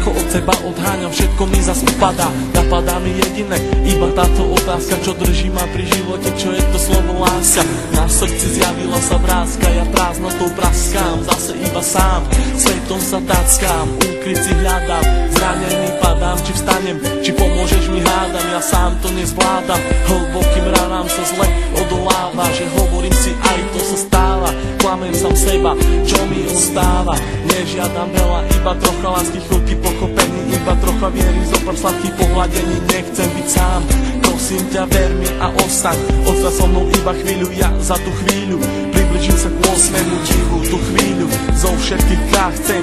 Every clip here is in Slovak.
Všetko od seba odháňam, všetko mi zas upadá. Napadá mi jediné, iba táto otázka, čo drží ma pri živote, čo je to slovo láska. Na srdci zjavila sa vrázka, ja prázdnotou praskám, zase iba sám, svetom sa tackám, úkryt si hľadám, zranený padám, či vstanem, či pomôžeš mi hádam, ja sám to nezvládam, hlbokým ranám sa zle odoláva, že hovorím si aj to sa stáva, klamem sám seba, čo mi ostáva, nežiadam veľa, iba trocha lásky, chvíľky pochopení, iba trocha viery, zopár sladkých pohľadení, nechcem byť sám, prosím ťa, ver mi a ostaň, ostaň so mnou iba chvíľu, ja za tú chvíľu približím sa k 8. divu, tú chvíľu zo všetkých krát chcem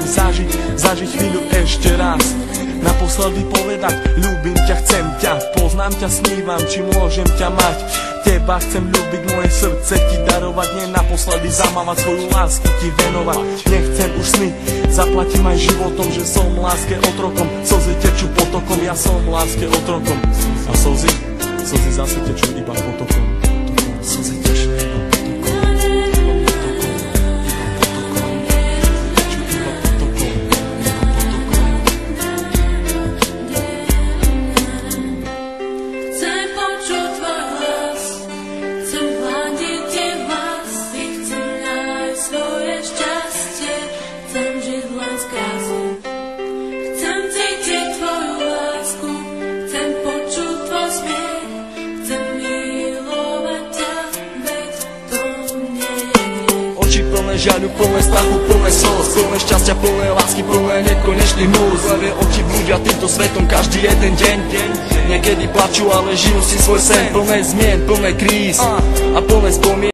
zažiť chvíľu ešte raz, naposledy povedať, ľúbim ťa, chcem ťa, poznám ťa, snívam, či môžem ťa mať, teba chcem ľúbiť, moje srdce ti darovať, nie naposledy zamávať, svoju lásku ti venovať, nechcem už sny, zaplatím aj životom, že som láske otrokom, slzy tečú potokom, ja som láske otrokom, a slzy zase tečú iba potokom, slzy tečú iba potokom. Žiaľu, plné strachu, plné slz, plné šťastia, plné lásky, plné nekonečných múz. Levé oči blúdia týmto svetom každý jeden deň. Niekedy plačú, ale žijú si svoj sen, plné zmien, plné kríz a plné spomien.